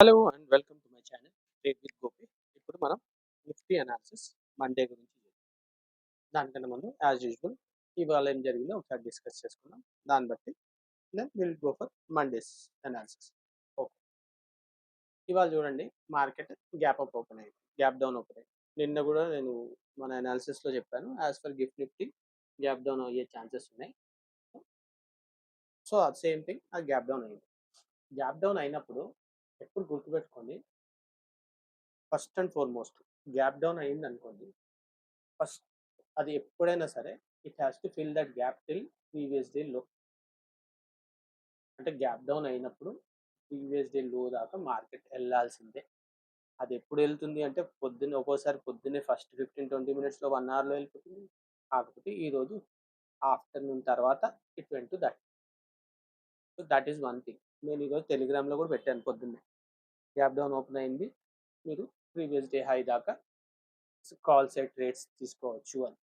Hello and welcome to my channel trade with Gopi. ఇప్పుడు మనం Nifty analysis Monday గురించి చేద్దాం. దానికన్నా ముందు యాజ్ యూజువల్ ఇవాళ ఏం జరిగిందో ఒకసారి డిస్కస్ చేసుకుందాం. దాన్ని బట్టి then will go for Monday's analysis. Okay, ఇవాళ చూడండి మార్కెట్ గ్యాప్ అప్ ఓపెన్ అయింది, గ్యాప్ డౌన్ ఓపెన్ అయింది. నిన్న కూడా నేను మన అనాలిసిస్లో చెప్పాను, as per GIFT Nifty gap down అయ్యే ఛాన్సెస్ ఉన్నాయి. సో అది సేమ్ థింగ్, అది గ్యాప్ డౌన్ అయింది. గ్యాప్ డౌన్ అయినప్పుడు ఎప్పుడు గుర్తుపెట్టుకోండి, first and foremost gap down అయింది అనుకోండి, ఫస్ట్ అది ఎప్పుడైనా సరే it has to fill that gap till previous day లో. అంటే గ్యాప్ డౌన్ అయినప్పుడు ప్రీవియస్ డే లో దాకా మార్కెట్ వెళ్ళాల్సిందే. అది ఎప్పుడు వెళ్తుంది అంటే పొద్దున్నే, ఒక్కోసారి పొద్దున్నే ఫస్ట్ 15-20 మినిట్స్లో 1 అవర్లో వెళ్ళిపోతుంది. కాకపోతే ఈరోజు ఆఫ్టర్నూన్ తర్వాత it went to that. So that is one thing. నేను ఈరోజు టెలిగ్రామ్లో కూడా పెట్టాను, పొద్దున్నే గ్యాప్ డౌన్ ఓపెన్ అయింది, మీరు ప్రీవియస్ డే హై దాకా కాల్ సైట్ రేట్స్ తీసుకోవచ్చు అని.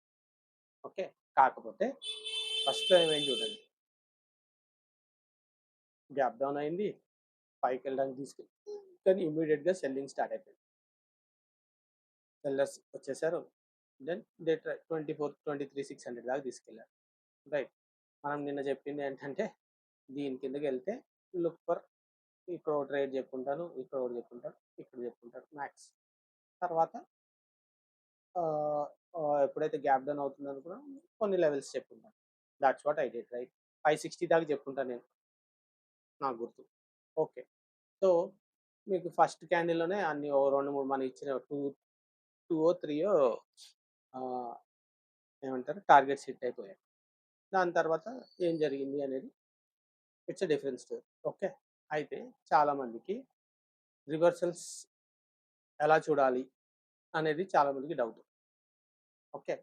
ఓకే, కాకపోతే ఫస్ట్లో ఏమైంది చూడండి, గ్యాప్ డౌన్ అయింది, పైకి వెళ్ళడానికి తీసుకెళ్ళి, కానీ ఇమీడియట్గా సెల్లింగ్ స్టార్ట్ అయిపోయింది. సెల్లర్స్ వచ్చేసారు. దెన్ దే 23,600 దాకా తీసుకెళ్ళారు. రైట్, మనం నిన్న చెప్పింది ఏంటంటే దీని కిందకి వెళ్తే లుక్ ఫర్, ఇక్కడ ఒకటి రేట్ చెప్పుకుంటాను, ఇక్కడ ఒకటి చెప్పుకుంటాను, ఇక్కడ చెప్పుకుంటాను మ్యాక్స్. తర్వాత ఎప్పుడైతే గ్యాప్ డౌన్ అవుతుంది అనుకున్నా కొన్ని లెవెల్స్ చెప్పుకుంటాను. That's what I did. Right, 560 దాకా చెప్పుకుంటాను నేను, నాకు గుర్తు. ఓకే, సో మీకు ఫస్ట్ క్యాండిల్లోనే అన్ని ఓ 2-3 మనం ఇచ్చిన టూ ఓ త్రీయో ఏమంటారు టార్గెట్స్ హిట్ అయిపోయాయి. దాని తర్వాత ఏం జరిగింది అనేది it's a different story. Okay, అయితే చాలామందికి రివర్సల్స్ ఎలా చూడాలి అనేది చాలామందికి డౌట్. ఓకే,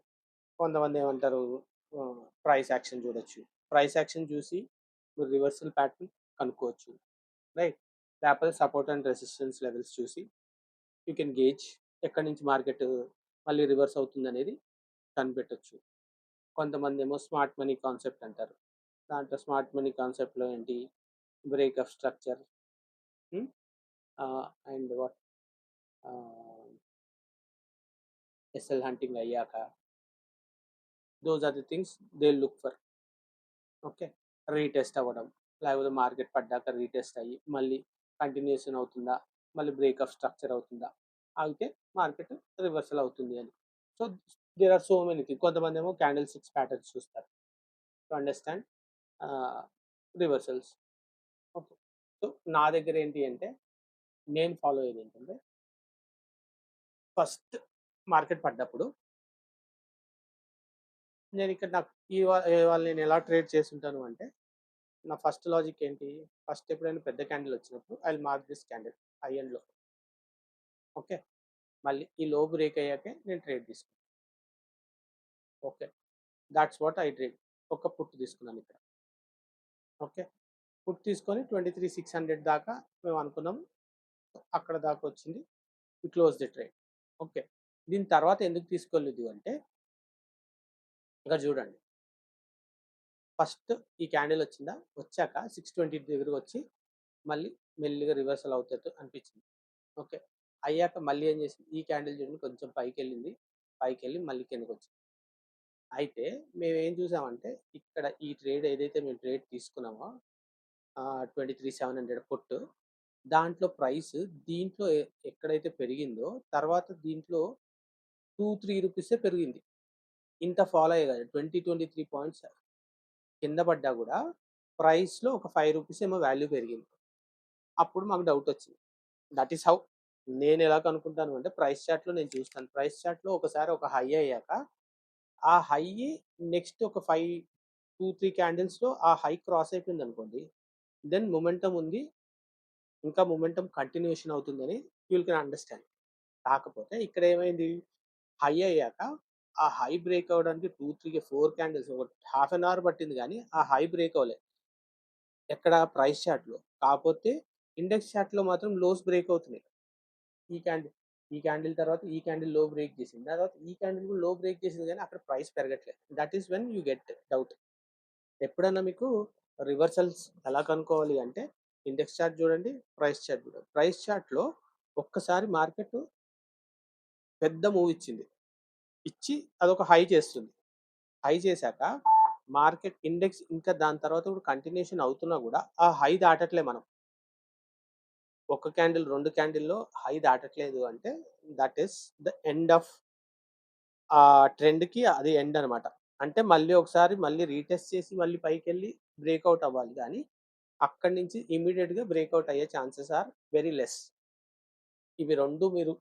కొంతమంది ఏమంటారు ప్రైస్ యాక్షన్ చూడొచ్చు, ప్రైస్ యాక్షన్ చూసి మీరు రివర్సల్ ప్యాటర్న్ కనుక్కోవచ్చు. రైట్, లేకపోతే సపోర్ట్ అండ్ రెసిస్టెన్స్ లెవెల్స్ చూసి యూ కెన్ గేజ్ ఎక్కడి నుంచి మార్కెట్ మళ్ళీ రివర్స్ అవుతుంది అనేది కనిపెట్టచ్చు. కొంతమంది ఏమో స్మార్ట్ మనీ కాన్సెప్ట్ అంటారు. దాంట్లో స్మార్ట్ మనీ కాన్సెప్ట్లో ఏంటి, break of structure and what SL hunting అయ్యాక those are the things they look for. Okay, retest అవ్వడం, లేకపోతే మార్కెట్ పడ్డాక రీటెస్ట్ అయ్యి మళ్ళీ కంటిన్యూషన్ అవుతుందా, మళ్ళీ బ్రేక్ ఆఫ్ స్ట్రక్చర్ అవుతుందా, అయితే మార్కెట్ రివర్సల్ అవుతుంది అని. So there are so many thing. కొంతమంది ఏమో క్యాండిల్ 6 ప్యాటర్న్స్ చూస్తారు to understand reversals. Okay, so నా దగ్గర ఏంటి అంటే నేను ఫాలో అయ్యేది ఏంటంటే, ఫస్ట్ మార్కెట్ పడ్డప్పుడు నేను ఇక్కడ నాకు ఇవాళ నేను ఎలా ట్రేడ్ చేస్తుంటాను అంటే, నా ఫస్ట్ లాజిక్ ఏంటి, ఫస్ట్ ఎప్పుడైనా పెద్ద క్యాండిల్ వచ్చినప్పుడు I will mark this candle high and లో. ఓకే, మళ్ళీ ఈ లో బ్రేక్ అయ్యాకే నేను ట్రేడ్ తీసుకున్నాను. Okay, that's what I trade. ఒక పుట్ తీసుకున్నాను ఇక్కడ. ఓకే, పుట్ తీసుకొని 23,600 దాకా మేము అనుకున్నాము, అక్కడ దాకా వచ్చింది, we close the trade. Okay, దీని తర్వాత ఎందుకు తీసుకోలేదు అంటే, ఇక్కడ చూడండి, ఫస్ట్ ఈ క్యాండిల్ వచ్చిందా, వచ్చాక 620 దగ్గరకు వచ్చి మళ్ళీ మెల్లిగా రివర్సల్ అవుతాడు అనిపించింది. ఓకే, అయ్యాక మళ్ళీ ఏం చేసింది, ఈ క్యాండిల్ చూడండి కొంచెం పైకి వెళ్ళింది, పైకి వెళ్ళి మళ్ళీ కిందకి వచ్చింది. అయితే మేము ఏం చూసామంటే, ఇక్కడ ఈ ట్రేడ్ ఏదైతే మేము ట్రేడ్ తీసుకున్నామో 23,700 పుట్, దాంట్లో ప్రైస్ దీంట్లో ఎక్కడైతే పెరిగిందో తర్వాత దీంట్లో 2-3 రూపీసే పెరిగింది. ఇంత ఫాలో అయ్యే కదా 20-23 పాయింట్స్ కింద పడ్డా కూడా ప్రైస్లో ఒక 5 రూపీస్ ఏమో వాల్యూ పెరిగింది. అప్పుడు మాకు డౌట్ వచ్చింది. దట్ ఈస్ హౌ నేను ఎలా కనుక్కుంటాను అంటే, ప్రైస్ చార్ట్లో నేను చూస్తాను. ప్రైస్ చార్ట్లో ఒకసారి ఒక హై అయ్యాక ఆ హై నెక్స్ట్ ఒక 2-3 క్యాండిల్స్లో ఆ హై క్రాస్ అయిపోయింది అనుకోండి, దెన్ మొమెంటం ఉంది, ఇంకా మొమెంటం కంటిన్యూషన్ అవుతుందని యూ కెన్ అండర్స్టాండ్. కాకపోతే ఇక్కడ ఏమైంది, హై అయ్యాక ఆ హై బ్రేక్ అవ్వడానికి 2-3-4 క్యాండిల్స్ ఒక హాఫ్ అన్ అవర్ పట్టింది, కానీ ఆ హై బ్రేక్ అవ్వలేదు ఎక్కడ ప్రైస్ చార్ట్లో. కాకపోతే ఇండెక్స్ చార్ట్లో మాత్రం లోస్ బ్రేక్ అవుతున్నాయి. ఈ క్యాండిల్ ఈ క్యాండిల్ తర్వాత ఈ క్యాండిల్ లో బ్రేక్ చేసింది, తర్వాత ఈ క్యాండిల్ కూడా లో బ్రేక్ చేసింది, కానీ అక్కడ ప్రైస్ పెరగట్లేదు. That is when you get doubt. ఎప్పుడన్నా మీకు రివర్సల్స్ ఎలా కనుక్కోవాలి అంటే, ఇండెక్స్ చార్ట్ చూడండి, ప్రైస్ చార్ట్ చూడండి. ప్రైస్ చార్ట్‌లో ఒక్కసారి మార్కెట్ పెద్ద మూవ్ ఇచ్చింది. ఇచ్చి అదొక హై చేస్తుంది. హై చేశాక మార్కెట్ ఇండెక్స్ ఇంకా దాని తర్వాత కూడా కంటిన్యూషన్ అవుతున్నా కూడా ఆ హై దాటట్లే మనం. ఒక క్యాండిల్, 2 క్యాండిల్‌లో హై దాటట్లేదు అంటే that is the end of ఆ ట్రెండ్‌కి అది ఎండ్ అనమాట. అంటే మళ్ళీ ఒకసారి మళ్ళీ రీటెస్ట్ చేసి మళ్ళీ పైకెళ్ళి బ్రేక్‌ఔట్ అవ్వాలి గానీ, అక్కడి నుంచి ఇమ్మీడియేట్‌గా బ్రేక్‌ఔట్ అయ్యే ఛాన్సెస్ ఆర్ వెరీ లెస్. ఇవి 2 మీరు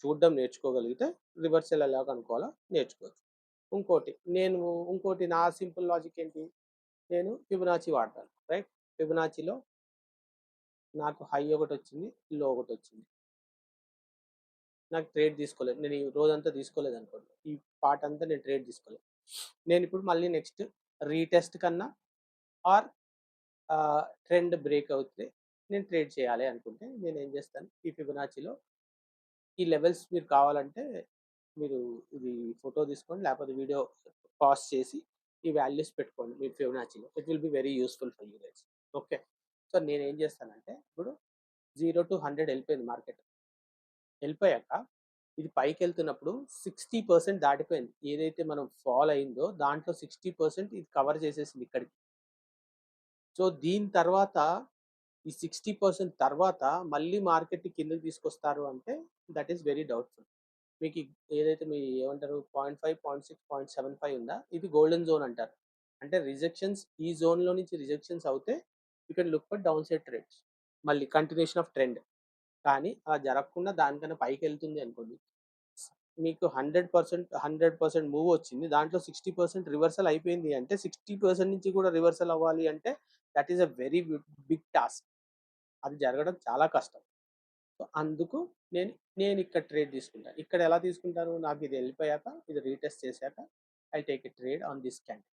చూడడం నేర్చుకోగలిగితే రివర్సల్ ఎలా కనుక్కోవాలో నేర్చుకోవచ్చు. ఇంకోటి నేను ఇంకోటి నా సింపుల్ లాజిక్ ఏంటి? నేను ఫిబొనాచి వాడతాను. రైట్? ఫిబొనాచిలో నాకు హై ఒకటొచ్చింది. లో ఒకటొచ్చింది. నాకు ట్రేడ్ తీసుకోలేదు. నేను ఈ రోజంతా తీసుకోలేదనుకోండి. ఈ పార్ట్ అంతా నేను ట్రేడ్ తీసుకోలేదు. నేనిప్పుడు మళ్ళీ నెక్స్ట్ రీటెస్ట్ కన్నా ఆర్ ట్రెండ్ బ్రేక్ అవుతే నేను ట్రేడ్ చేయాలి అనుకుంటే నేనేం చేస్తాను, ఈ ఫిబొనాచిలో ఈ లెవెల్స్ మీరు కావాలంటే మీరు ఇది ఫోటో తీసుకోండి, లేకపోతే వీడియో పాజ్ చేసి ఈ వాల్యూస్ పెట్టుకోండి మీ ఫిబొనాచిలో. It will be very useful for you guys. Okay. So నేనేం చేస్తానంటే ఇప్పుడు 0-100 వెళ్ళిపోయింది మార్కెట్. వెళ్ళిపోయాక ఇది పైకెళ్తున్నప్పుడు 60% దాటిపోయింది. ఏదైతే మనం ఫాల్ అయిందో దాంట్లో 60% ఇది కవర్ చేసేసింది ఇక్కడికి. సో దీని తర్వాత ఈ 60% తర్వాత మళ్ళీ మార్కెట్‌ని కిందకి తీసుకొస్తారు అంటే దట్ ఈస్ వెరీ డౌట్‌ఫుల్. మీకు ఏదైతే మీ ఏమంటారు 0.5, 0.6, 0.75 ఉందా? ఇది గోల్డెన్ జోన్ అంటారు. అంటే రిజెక్షన్స్ ఈ జోన్‌లో నుంచి రిజెక్షన్స్ అవుతే you can look for down side trades. మళ్ళీ కంటిన్యూషన్ ఆఫ్ ట్రెండ్. కానీ అలా జరగకుండా దానికన్నా పైకెళ్తుంది అనుకోండి. మీకు 100% మూవ్ వచ్చింది. దాంట్లో 60% రివర్సల్ అయిపోయింది అంటే 60% నుంచి కూడా రివర్సల్ అవ్వాలి అంటే that is a very big task. అది జరగడం చాలా కష్టం. సో, అందుకు నేను నేనిక్కడ ట్రేడ్ తీసుకుంటాను. ఇక్కడ ఎలా తీసుకుంటాను? నాకు ఇది ఎళ్ళిపోయాక, ఇది రీటెస్ట్ చేశాక I take a trade on this candle.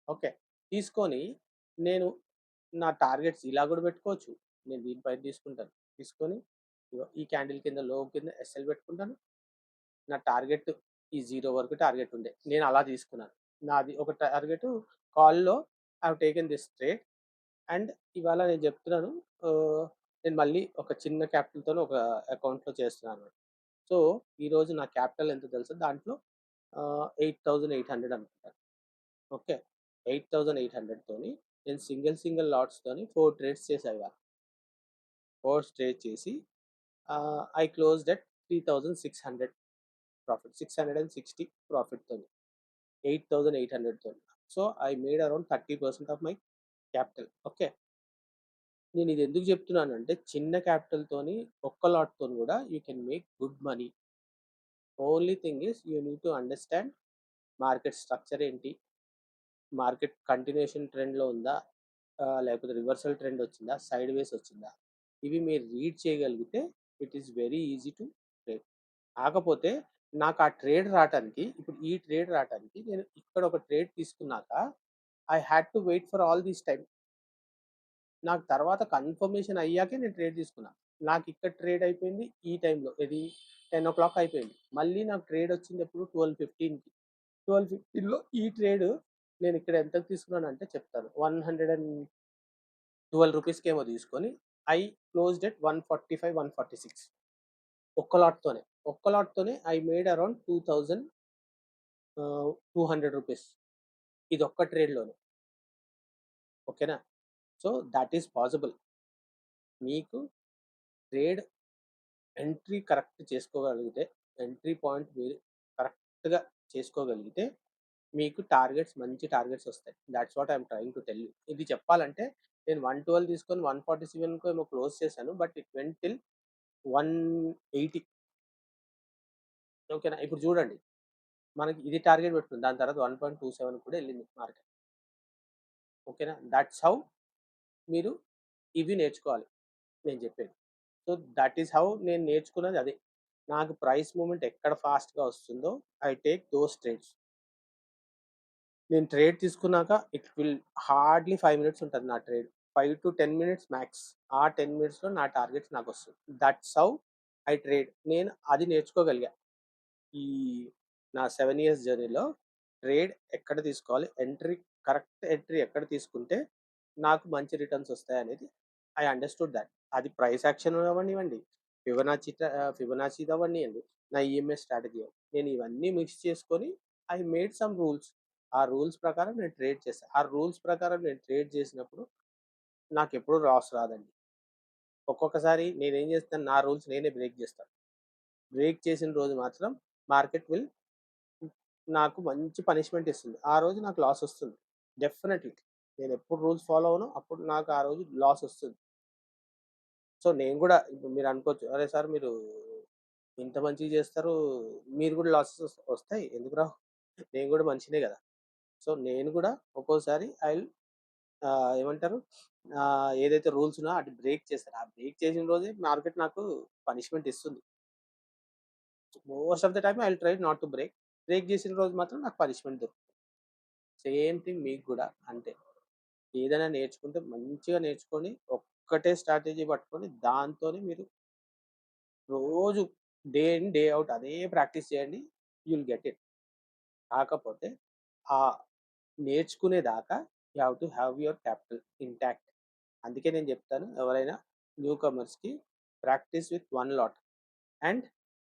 Okay. తీసుకొని నేను నా టార్గెట్స్ ఇలా గూడా పెట్టుకోవచ్చు. నేను దీనిపైన తీసుకుంటాను. తీసుకొని ఇగో ఈ క్యాండిల్ కింద లో కింద ఎస్ఎల్ పెట్టుకుంటాను. నా టార్గెట్ ఈ 0 వరకు టార్గెట్ ఉండే. నేను అలా తీసుకున్నాను. నాది ఒక టార్గెట్ కాల్‌లో I have taken this trade and ఇవాళ నేను చెప్తున్నాను. నేను మళ్ళీ ఒక చిన్న క్యాపిటల్‌తోని ఒక అకౌంట్‌లో చేస్తున్నాను. సో, ఈరోజు నా క్యాపిటల్ ఎంతో తెలుసా? దాంట్లో 8,800 అనుకుంటా. ఓకే. 8,800 తోని నేను సింగిల్ లాట్స్‌తోని 4 ట్రేడ్స్ చేశా ఇవాళ. 4 ట్రేడ్ చేసి ఐ క్లోజ్డ్ అట్ 3,600 ప్రాఫిట్. 660 ప్రాఫిట్‌తోని. 8,800 తోని. So, I made around 30% of my capital. Okay. నేను ఇది ఎందుకు చెప్తున్నానంటే చిన్న క్యాపిటల్‌తోని ఒక్క లాట్‌తోని కూడా you can make good money. Only thing is you need to understand market structure ఏంటి? మార్కెట్ కంటిన్యూయేషన్ ట్రెండ్‌లో ఉందా? లేకపోతే రివర్సల్ ట్రెండ్ వచ్చిందా? సైడ్‌వేస్ వచ్చిందా? ఇవి మీరు రీడ్ చేయగలిగితే it is very easy to trade. కాకపోతే నాకు ఆ ట్రేడ్ రావటానికి ఇప్పుడు ఈ ట్రేడ్ రావటానికి నేను ఇక్కడ ఒక ట్రేడ్ తీసుకున్నాక I had to wait for all this time. నాకు తర్వాత కన్ఫర్మేషన్ అయ్యాకే నేను ట్రేడ్ తీసుకున్నా. నాకు ఇక్కడ ట్రేడ్ అయిపోయింది ఈ టైంలో. ఏది 10:00 అయిపోయింది. మళ్ళీ నాకు ట్రేడ్ వచ్చింది ఎప్పుడు 12:15కి. 12:15లో ఈ ట్రేడ్ నేను ఇక్కడ ఎంతకు తీసుకున్నానంటే చెప్తాను. 112 రూపీస్‌కేమో తీసుకొని ఐ క్లోజ్డ్ ఎట్ 145, 146 ఒక్క లాట్‌తోనే. ఒక్క లాట్‌తోనే ఐ మేడ్ అరౌండ్ 200 రూపీస్. ఇదొక్క ట్రేడ్‌లోనే. ఓకేనా? So, that is possible. మీకు ట్రేడ్ ఎంట్రీ కరెక్ట్ చేసుకోగలిగితే, ఎంట్రీ పాయింట్ మీరు కరెక్ట్‌గా చేసుకోగలిగితే, మీకు మంచి టార్గెట్స్ వస్తాయి. Thoughts what I am trying to tell you. ఇది చెప్పాలంటే నేను 112 తీసుకొని 147కో ఏమో క్లోజ్ చేశాను. But it went till 180. ఓకేనా? ఇప్పుడు చూడండి. మనకి ఇది టార్గెట్ పెట్టుకుంది. దాని తర్వాత 1.27 కూడా ఎళ్ళింది మార్కెట్. ఓకేనా? థాట్స్ హౌ మీరు ఇవి నేర్చుకోవాలి నేను చెప్పేది. సో, థట్ ఈస్ హౌ నేను నేర్చుకున్నది అదే. నాకు ప్రైస్ మూవ్‌మెంట్ ఎక్కడ ఫాస్ట్‌గా వస్తుందో ఐ టేక్ దోస్ ట్రేడ్స్. నేను ట్రేడ్ తీసుకున్నాక ఇట్ విల్ హార్డ్‌లీ 5 మినిట్స్ ఉంటది నా ట్రేడ్. 5-10 minutes max. ఆ 10 మినిట్స్‌లో నా టార్గెట్స్ నాకొస్తాయి. That's how I trade. నేను అది నేర్చుకోగలిగా. ఈ నా 7 ఇయర్స్ జర్నీలో ట్రేడ్ ఎక్కడ తీసుకోవాలి? కరెక్ట్ ఎంట్రీ ఎక్కడ తీసుకుంటే నాకు మంచి రిటర్న్స్ వస్తాయనేది ఐ అండర్‌స్టూడ్ థట్. అది ప్రైస్ యాక్షన్ అవ్వనివ్వండి, ఫిబొనాచీది అవ్వనియండి, నా ఈఎంఐ స్ట్రాటజీ నేను ఇవన్నీ మిక్స్ చేసుకొని ఐ మేడ్ సమ్ రూల్స్. ఆ రూల్స్ ప్రకారం నేను ట్రేడ్ చేశా. ఆ రూల్స్ ప్రకారం నేను ట్రేడ్ చేసినప్పుడు నాకెప్పుడు లాస్ రాదండి. ఒక్కొక్కసారి నేనేం చేస్తాను, నా రూల్స్ నేనే బ్రేక్ చేస్తాను. బ్రేక్ చేసిన రోజు మాత్రం మార్కెట్ విల్ నాకు మంచి పనిష్మెంట్ ఇస్తుంది. ఆ రోజు నాకు లాస్ వస్తుంది. డెఫినెట్‌లీ. నేనెప్పుడు రూల్స్ ఫాలో అవ్వనో అప్పుడు నాకు ఆ రోజు లాస్ వస్తుంది. సో, నేను గూడా ఇప్పుడు మీరనుకోవచ్చు, "అరే! సార్ మీరు ఇంత మంచిగా చేస్తారు. మీరు గూడా లాసెస్ వస్తాయి. ఎందుకు రావు? నేను గూడా మనిషినే గదా!" సో, నేను గూడా ఒక్కోసారి ఐ విల్ ఏమంటారు? ఏదైతే రూల్స్ ఉన్నాయో అది బ్రేక్ చేశాను. ఆ బ్రేక్ చేసిన రోజే మార్కెట్ నాకు పనిష్మెంట్ ఇస్తుంది. Most of the time I will try not to break. Break చేసిన రోజు మాత్రం నాకు పనిష్మెంట్ దొరుకుతుంది. సేమ్ థింగ్ మీకు గూడా అంతే. ఏదైనా నేర్చుకుంటే మంచిగా నేర్చుకొని, ఒక్కటే స్ట్రాటజీ పట్టుకొని దాంతోని మీరు రోజు డే ఇన్, డే ఔట్ అదే ప్రాక్టీస్ చేయండి. You will get it. కాకపోతే ఆహ్, నేర్చుకునేదాకా you have to have your capital intact. అందుకే నేను చెప్తాను ఎవరైనా న్యూ కమర్స్‌కి ప్రాక్టీస్ విత్ 1 లాట్ అండ్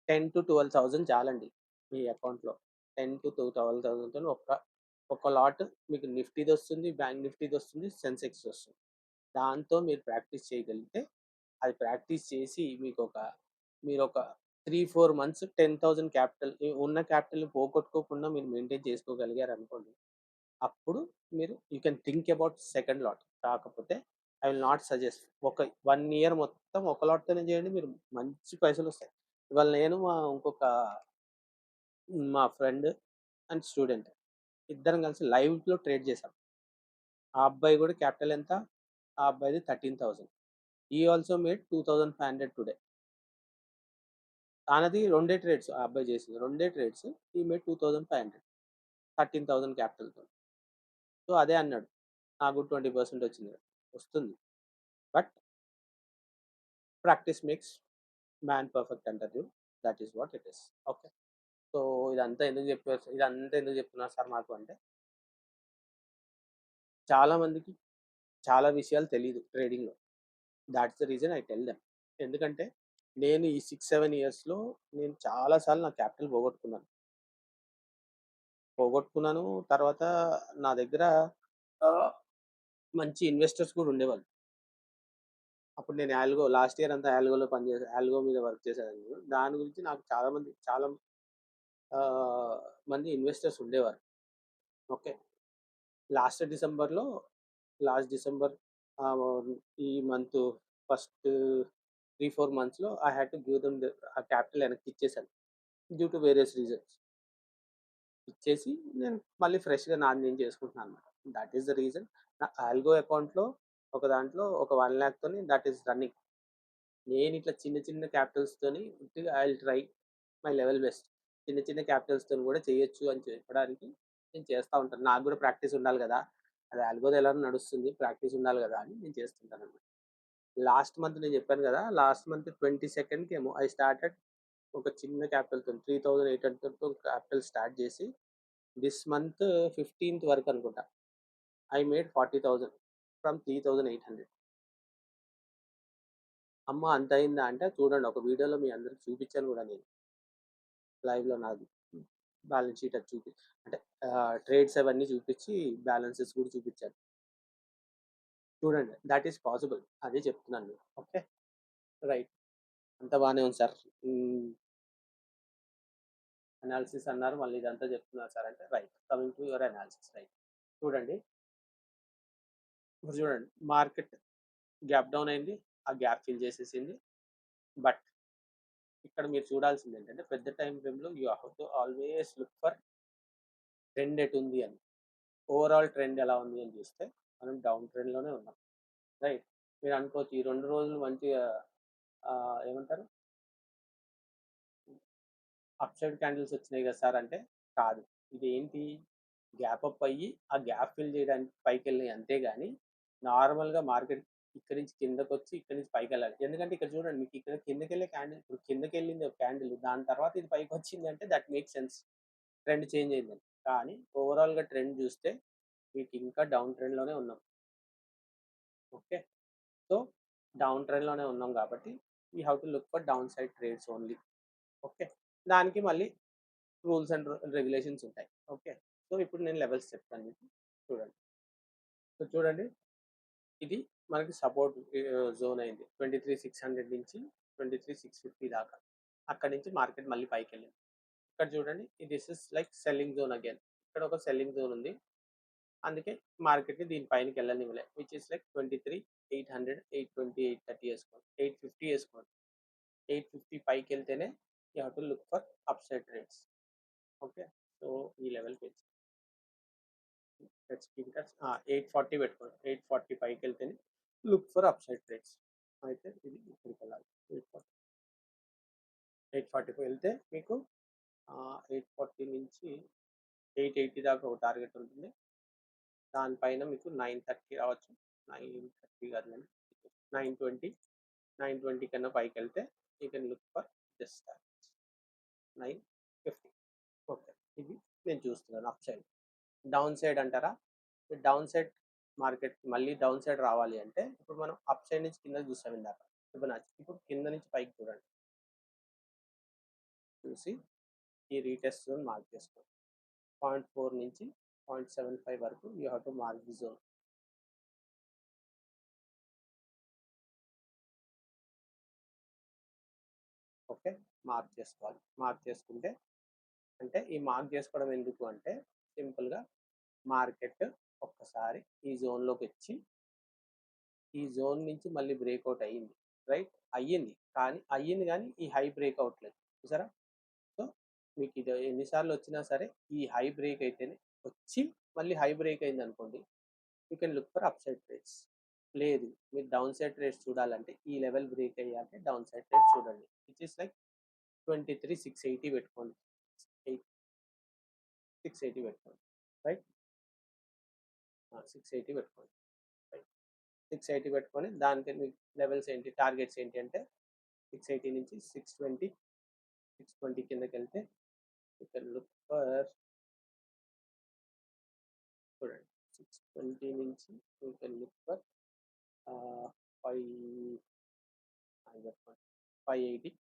10,000-12,000 చాలండి మీ అకౌంట్‌లో. 10,000-12,000 తోని ఒక లాట్ మీకు నిఫ్టీదొస్తుంది, బ్యాంక్ నిఫ్టీదొస్తుంది, సెన్సెక్స్‌దొస్తుంది. దాంతో మీరు ప్రాక్టీస్ చేయగలిగితే, అది ప్రాక్టీస్ చేసి మీరొక 3, 4 మంత్స్ 10,000 క్యాపిటల్ ఉన్న క్యాపిటల్‌ని పోగొట్టుకోకుండా మీరు మెయింటైన్ చేసుకోగలిగారనుకోండి, అప్పుడు మీరు you can think about second lot. కాకపోతే ఐ విల్ నాట్ సజెస్ట్. ఒక 1 ఇయర్ మొత్తం ఒక లాట్‌తోనే చేయండి. మీరు మంచి పైసలొస్తాయి. ఇవాళ నేను మా ఫ్రెండ్ అండ్ స్టూడెంట్ ఇద్దరం కలిసి లైవ్‌లో ట్రేడ్ చేసాం. ఆ అబ్బాయి కూడా క్యాపిటల్ ఎంత? ఆ అబ్బాయిది 13,000. హి ఆల్సో మేడ్ 2,500 టుడే. తనది రెండే ట్రేడ్స్ ఆ అబ్బాయి చేసింది. రెండే ట్రేడ్స్. హి మేడ్ 2,500 13,000 క్యాపిటల్‌తో. సో, అదే అన్నాడు. నాకు కూడా 20% వచ్చింది. వస్తుంది. But practice makes man perfect అంటారు చూడు. That is what it is. Okay. So, ఇదంతా ఎందుకు చెప్తున్నారు సార్ మాకు అంటే, చాలా మందికి చాలా విషయాలు తెలీదు ట్రేడింగ్‌లో. Thoughts the reason I tell them. ఎందుకంటే నేను ఈ 6, 7 ఇయర్స్‌లో నేను చాలా సార్లు నా క్యాపిటల్ పోగొట్టుకున్నాను. పోగొట్టుకున్నాను. తర్వాత నా దగ్గర ఆహ్, మంచి ఇన్వెస్టర్స్ కూడా ఉండేవాళ్ళు. అప్పుడు నేను లాస్ట్ ఇయర్ అంతా ఆల్గో మీద వర్క్ చేశాను. దాని గురించి నాకు చాలా ఆహ్, మంది ఇన్వెస్టర్స్ ఉండేవారు. ఓకే. లాస్ట్ డిసెంబర్‌లో లాస్ట్ డిసెంబర్ ఆహ్, ఈ మంత్ ఫస్ట్ 3, 4 మంత్స్‌లో I had to give them ఆ క్యాపిటల్ వెనక్కి ఇచ్చేసాను. Due to various reasons. ఇచ్చేసి నేను మళ్ళీ ఫ్రెష్‌గా నాది నేను చేసుకుంటున్నానన్నమాట. That is the reason. నా ఆల్గో అకౌంట్‌లో ఒక దాంట్లో ఒక 1,00,000 తోని థట్ ఈస్ రన్నింగ్. నేనిట్లా చిన్న చిన్న క్యాపిటల్స్‌తోని ఉట్టిగా I will try my level best. చిన్న చిన్న క్యాపిటల్స్‌తోని కూడా చేయొచ్చు అని చెప్పడానికి నేను చేస్తా ఉంటాను. నాకు కూడా ప్రాక్టీస్ ఉండాలి గదా! అది ఆల్గోది ఎలానో నడుస్తుంది. ప్రాక్టీస్ ఉండాలి గదా! అని నేను చేస్తుంటానన్నమాట. లాస్ట్ మంత్ నేను చెప్పాను గదా! లాస్ట్ మంత్ 22కేమో ఐ స్టార్టెడ్ ఒక చిన్న క్యాపిటల్‌తోని 3,800తో క్యాపిటల్ స్టార్ట్ చేసి దిస్ మంత్ 15థ్ వరకనుకుంటా. I made 40,000 from 3,800. అమ్మ! అంతయిందా అంటే చూడండి ఒక వీడియోలో మీ అందరికి చూపించాను గూడా నేను. లైవ్‌లో నాది. బ్యాలెన్స్ షీట్ అది అంటే ట్రేడ్స్ అవన్నీ చూపించి బ్యాలెన్సెస్ కూడా చూపించాను. చూడండి థట్ ఈస్ పాసిబుల్. అదే చెప్తున్నాను నేను. ఓకే. రైట్. అంతా బానే ఉంది సార్. అనాలిసిస్ అన్నారు. మళ్ళీ ఇదంతా చెప్తున్నారు సార్ అంటే right. Coming to your analysis right. చూడండి. ఇప్పుడు చూడండి మార్కెట్ గ్యాప్ డౌన్ అయింది. ఆ గ్యాప్ ఫిల్ చేసేసింది. బట్ ఇక్కడ మీరు చూడాల్సిందేంటంటే పెద్ద టైమ్ ఫ్రేమ్‌లో you have to always look for trend ఎటుంది అని. ఓవరాల్ ట్రెండ్ ఎలా ఉంది అని చూస్తే మనం డౌన్ ట్రెండ్‌లోనే ఉన్నాం. రైట్. మీరు అనుకోవచ్చు ఈ 2 రోజులు మంచిగా ఏమంటారు అప్ సైడ్ క్యాండిల్స్ వచ్చినాయి కదా సార్ అంటే కాదు. ఇదేంటి గ్యాప్ అప్ అయ్యి ఆ గ్యాప్ ఫిల్ చేయడానికి పైకెళ్ళినాయి అంతే గాని నార్మల్‌గా మార్కెట్ ఇక్కడి నుంచి కిందకొచ్చి ఇక్కడి నుంచి పైకెళ్ళాలి. ఎందుకంటే ఇక్కడ చూడండి మీకు ఇక్కడ కిందకెళ్ళే క్యాండిల్ ఇప్పుడు కిందకెళ్ళింది ఒక క్యాండిల్ దాని తర్వాత ఇది పైకొచ్చిందంటే that makes sense. Trend change అయిందని. కానీ ఓవరాల్‌గా ట్రెండ్ చూస్తే మీకు ఇంకా డౌన్ ట్రెండ్‌లోనే ఉన్నాం. ఓకే. సో, డౌన్ ట్రెండ్‌లోనే ఉన్నాం కాబట్టి we have to look for down side trades only. Okay. దానికి మళ్ళీ రూల్స్ అండ్ రెగ్యులేషన్స్ ఉంటాయి. ఓకే. సో, ఇప్పుడు నేను లెవెల్స్ చెప్తాను మీకు. చూడండి. సో, చూడండి, ఇది మనకి సపోర్ట్ జోన్ అయింది. 23,600 నుంచి 23,650 దాకా. అక్కడి నుంచి మార్కెట్ మళ్ళీ పైకెళ్ళింది. ఇక్కడ చూడండి, this is like selling zone again. ఇక్కడ ఒక సెల్లింగ్ జోన్ ఉంది. అందుకే మార్కెట్‌ని దీని పైనకి వెళ్ళనివ్వలే. విచ్ ఇస్ లైక్ 23,800, 820, 830 ఏసుకోండి. 850 ఏసుకోండి. 850 పైకెళ్తేనే you have to look for upside trades. Okay. So, ఈ లెవెల్‌కి లెట్స్ కీప్ ఇట్ అస్ 840 పెట్టుకోండి. 840 పైకెళ్తేనే look for upside trades. అయితే ఇది ఇక్కడికెళ్ళాలి. 840 వెళ్తే మీకు 840 నుంచి 880 దాకా ఒక టార్గెట్ ఉంటుంది. దానిపైన మీకు 930 రావచ్చు. 930 కాదులెండి. 920, 920 కన్నా పైకెళ్తే you can look for this targets. 950. Okay. ఇది నేను చూస్తున్నాను అప్ సైడ్. డౌన్ సైడ్ అంటారా? డౌన్ సైడ్ మార్కెట్ మళ్ళీ డౌన్ సైడ్ రావాలి అంటే ఇప్పుడు మనం అప్ సైడ్ నుంచి కిందకి చూసాం ఇందాక. ఫిబొనాచి. ఇప్పుడు కింద నుంచి పైకి చూడండి. చూసి ఈ రీటెస్ట్ జోన్ మార్క్ చేసుకోండి. 0.4 నుంచి 0.75 వరకు you have to mark the zone. Okay. Mark చేసుకోవాలి. మార్క్ చేసుకుంటే అంటే ఈ మార్క్ చేసుకోవడం ఎందుకు అంటే సింపుల్‌గా మార్కెట్ ఒక్కసారి ఈ జోన్‌లోకి వచ్చి ఈ జోన్ నుంచి మళ్ళీ బ్రేక్అవుట్ అయ్యింది. రైట్? అయ్యింది కానీ ఈ హై బ్రేక్ అవ్వట్లేదు. చూసారా? సో, మీకు ఇది ఎన్ని సార్లు వచ్చినా సరే ఈ హై బ్రేక్ అయితేనే వచ్చి మళ్ళీ హై బ్రేక్ అయిందనుకోండి, you can look for upside trades. లేదు, మీరు డౌన్ సైడ్ ట్రేడ్స్ చూడాలంటే ఈ లెవెల్ బ్రేక్ అయ్యాకే డౌన్ సైడ్ ట్రేడ్స్ చూడండి. విచ్ ఇస్ లైక్ 23,680 పెట్టుకోండి. 680 పెట్టుకోండి. రైట్? 680 పెట్టుకోండి. రైట్. 680 పెట్టుకొని దానికి మీకు లెవెల్స్ ఏంటి, టార్గెట్స్ ఏంటి అంటే 680 నుంచి 620, 620 కిందకెళ్తే యూ కెన్ లుక్ ఫర్ చూడండి 620 నుంచి యూ కెన్ లుక్ ఫర్ 5 చెప్పండి 580,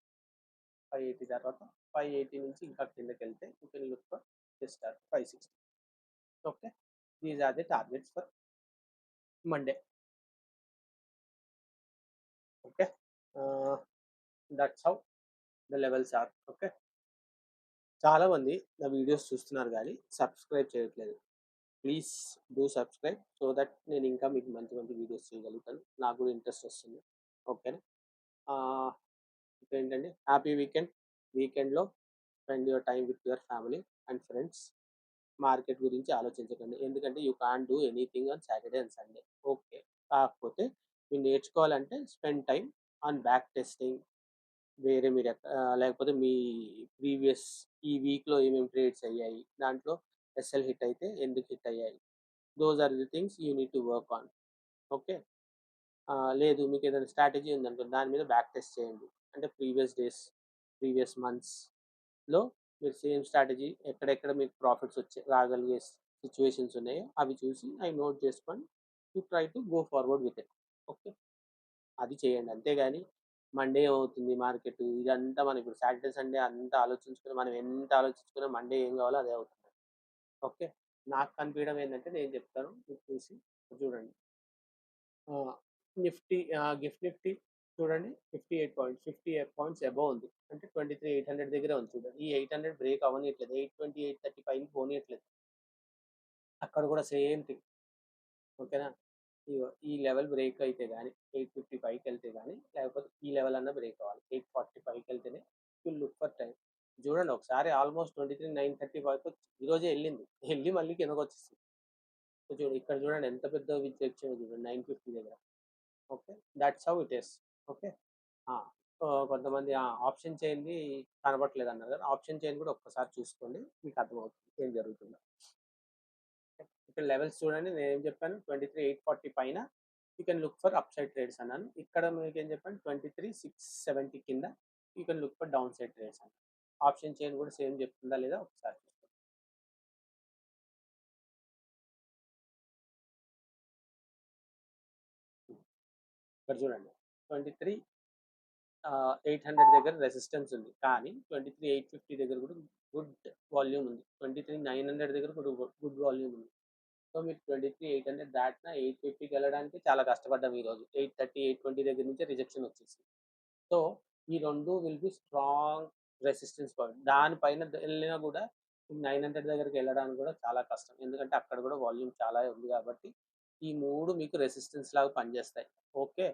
580 తర్వాత 580 నుంచి ఇంకా కిందకెళ్తే you can look for just 560. Okay. These are the targets for Monday. Okay. That's how the levels are. Okay. చాలా మంది నా వీడియోస్ చూస్తున్నారు కానీ సబ్స్క్రైబ్ చేయట్లేదు. Please do subscribe so that నేను ఇంకా మీకు మంచి మంచి వీడియోస్ చేయగలుగుతాను. నాకు కూడా ఇంట్రెస్ట్ వస్తుంది. ఓకేనా? ఇంకేంటండి, హ్యాపీ వీకెండ్. వీకెండ్లో spend your time with your family and friends. Market గురించి ఆలోచించకండి. ఎందుకంటే you can't do anything on Saturday and Sunday. Okay. కాకపోతే మీరు నేర్చుకోవాలంటే spend time on back testing. వేరే మీరు లేకపోతే మీ ప్రీవియస్ ఈ వీక్‌లో ఏమేమి ట్రేడ్స్ అయ్యాయి, దాంట్లో ఎస్ఎల్ హిట్ అయితే ఎందుకు హిట్ అయ్యాయి. Those are the things you need to work on. Okay. లేదు మీకు ఏదైనా స్ట్రాటజీ ఉందనుకో దాని మీద బ్యాక్ టెస్ట్ చేయండి. అంటే ప్రీవియస్ డేస్, ప్రీవియస్ మంత్స్‌లో మీరు సేమ్ స్ట్రాటజీ ఎక్కడెక్కడ మీకు ప్రాఫిట్స్ రాగలిగే సిట్యుయేషన్స్ ఉన్నాయో అవి చూసి అవి నోట్ చేసుకొని you try to go forward with it. Okay. అది చేయండి. అంతేగాని మండే ఏమవుతుంది మార్కెట్ ఇదంతా మనం ఇప్పుడు సాటర్డే, సండే అంతా ఆలోచించుకొని మనం ఎంత ఆలోచించుకున్నా మండే ఏం కావాలో అదే అవుతుంది. ఓకే. నాకు కనిపించడం ఏంటంటే నేను చెప్తాను మీరు చూసి చూడండి. నిఫ్టీ గిఫ్ట్ నిఫ్టీ చూడండి 58 పాయింట్స్, 58 పాయింట్స్ అబోవ్ ఉంది. అంటే 23,800 దగ్గరే ఉంది చూడండి. ఈ 800 బ్రేక్ అవ్వనీయట్లేదు. 820, 830 పైకి పోనీయట్లేదు. అక్కడ కూడా సేమ్ థింగ్. ఓకేనా? ఇగో ఈ లెవెల్ బ్రేక్ అయితే గాని 850 పైకెళ్తే గాని లేకపోతే ఈ లెవెల్ అన్నా బ్రేక్ అవ్వాలి. 840 పైకెళ్తేనే విల్ లుక్ ఫర్ టైమ్. చూడండి ఒకసారి ఆల్మోస్ట్ 23,930 వరకు ఈరోజే ఎళ్ళింది. ఎళ్ళి మళ్ళీ కిందకొచ్చేసింది. సో చూడు ఇక్కడ చూడండి ఎంత పెద్ద విజయొచ్చిందో చూడండి 950 దగ్గర. Okay. Thoughts how it is. Okay. ఆ! కొంతమంది ఆప్షన్ చైన్‌ది కనపట్లేదన్నారు కదా! ఆప్షన్ చైన్ కూడా ఒక్కసారి చూసుకోండి. మీకు అర్థమవుతుంది ఏం జరుగుతుందో. ఇక్కడ లెవెల్స్ చూడండి నేనేం చెప్పాను 23,840 పైన you can look for upside trades అన్నాను. ఇక్కడ మీకేం చెప్పాను 23,670 కింద you can look for down side trades అన్నాను. ఆప్షన్ చైన్ కూడా సేమ్ చెప్తుందా లేదా ఒకసారి చూసుకోండి. ఇక్కడ చూడండి 23 800 దగ్గర రెసిస్టెన్స్ ఉంది. కానీ 23 850 దగ్గర కూడా గుడ్ వాల్యూమ్ ఉంది. 23 900 దగ్గర కూడా గుడ్ వాల్యూమ్ ఉంది. సో మీరు 23 800 దాటిన 850కి వెళ్ళడానికి చాలా కష్టపడ్డాం ఈరోజు. 830 820 దగ్గర నుంచి రిజెక్షన్ వచ్చేసింది. సో ఈ 2 will be strong resistance point. దానిపైన వెళ్ళినా కూడా 900 దగ్గరికి వెళ్ళడానికి కూడా చాలా కష్టం. ఎందుకంటే అక్కడ కూడా వాల్యూమ్ చాలా ఉంది కాబట్టి ఈ 3 మీకు రెసిస్టెన్స్ లాగా పనిచేస్తాయి. ఓకే.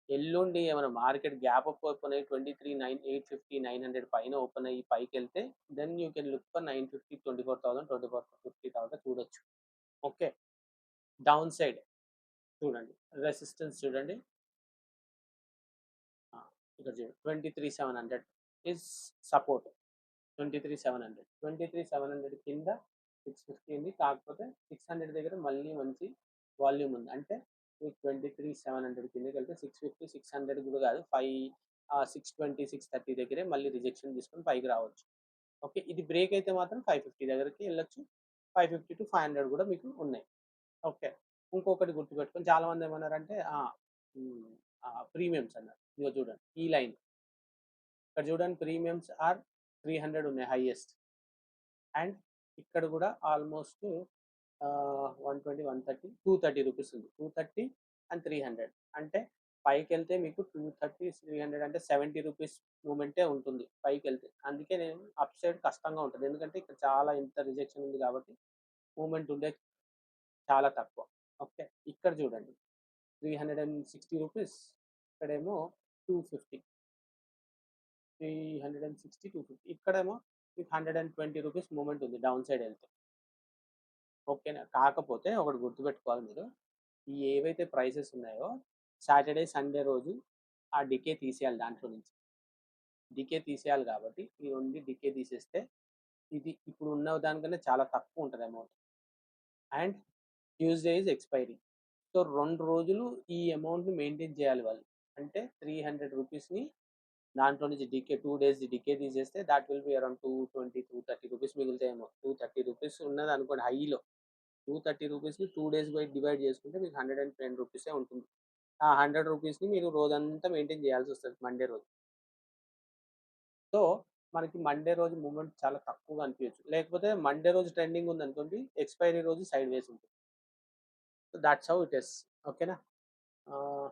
ఎల్లుండి ఏమైనా మార్కెట్ గ్యాప్ అప్ ఓపెన్ అయ్యి 23 9 850 900 పైన ఓపెన్ అయ్యి పైకెళ్తే then you can look for 950 24,000 24,50 చూడొచ్చు. ఓకే. డౌన్ సైడ్ చూడండి. రెసిస్టెన్స్ చూడండి. ఇక్కడ చూడండి 23,700 ఇస్ సపోర్ట్. 23,700 23,700 కింద 650 ఉంది. కాకపోతే 600 దగ్గర మళ్ళీ మంచి వాల్యూమ్ ఉంది. అంటే మీకు 23,700 కిందకి వెళ్తే 650 600 కూడా కాదు 620 630 దగ్గరే మళ్ళీ రిజెక్షన్ తీసుకొని పైకి రావచ్చు. ఓకే. ఇది బ్రేక్ అయితే మాత్రం 550 దగ్గరికి వెళ్ళొచ్చు. 550 టు 500 కూడా మీకు ఉన్నాయి. ఓకే. ఇంకొకటి గుర్తుపెట్టుకొని చాలా మంది ఏమన్నారంటే ప్రీమియమ్స్ అన్నారు. ఇదిగో చూడండి ఈ లైన్. ఇక్కడ చూడండి ప్రీమియమ్స్ ఆర్ 300 ఉన్నాయి హైయెస్ట్. అండ్ ఇక్కడ కూడా ఆల్మోస్ట్ 120 130 230 రూపీస్ ఉంది. 230 అండ్ 300 అంటే పైకి వెళ్తే మీకు 230 300 అంటే 70 రూపీస్ మూమెంటే ఉంటుంది పైకి వెళ్తే. అందుకే నేను అప్ సైడ్ కష్టంగా ఉంటుంది. ఎందుకంటే ఇక్కడ చాలా ఇంత రిజెక్షన్ ఉంది కాబట్టి మూమెంట్ ఉండే చాలా తక్కువ. ఓకే. ఇక్కడ చూడండి 360 రూపీస్, ఇక్కడేమో 250, 360 250, ఇక్కడేమో మీకు 120 రూపీస్ మూమెంట్ ఉంది డౌన్ సైడ్ వెళ్తే. ఓకేనా. కాకపోతే ఒకటి గుర్తుపెట్టుకోవాలి మీరు, ఈ ఏవైతే ప్రైసెస్ ఉన్నాయో సాటర్డే సండే రోజు ఆ డికే తీసేయాలి దాంట్లో నుంచి. డికే తీసేయాలి కాబట్టి ఈ రెండు డికే తీసేస్తే ఇది ఇప్పుడు ఉన్న దానికన్నా చాలా తక్కువ ఉంటుంది amount. And Tuesday is expiry. So 2 రోజులు ఈ అమౌంట్‌ని మెయింటైన్ చేయాలి వాళ్ళు. అంటే 300 రూపీస్‌ని దాంట్లో నుంచి డికే 2 డేస్ డికే తీసేస్తే that will be around 220, 230 rupees మిగులుతాయేమో. 230 రూపీస్ ఉన్నదనుకోండి హైలో. 230 రూపీస్‌ని 2 డేస్ బై డివైడ్ చేసుకుంటే మీకు 110 రూపీసే ఉంటుంది. ఆ 100 రూపీస్‌ని మీరు రోజంతా మెయింటైన్ చేయాల్సొస్తది మండే రోజు. సో, మనకి మండే రోజు మూవ్‌మెంట్ చాలా తక్కువగా అనిపియొచ్చు. లేకపోతే మండే రోజు ట్రెండింగ్ ఉందనుకోండి, ఎక్స్‌పైరీ రోజు సైడ్ వేస్ ఉంటుంది. So, thoughts how it is. ఓకేనా. ఆహ్,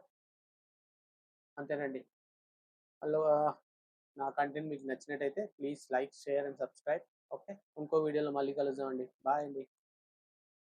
అంతేనండి. హలో. నా కంటెంట్ మీకు నచ్చినట్టయితే please like, share and subscribe. Okay. ఇంకో వీడియోలో మళ్ళీ కలుద్దామండి. బాయ్ అండి.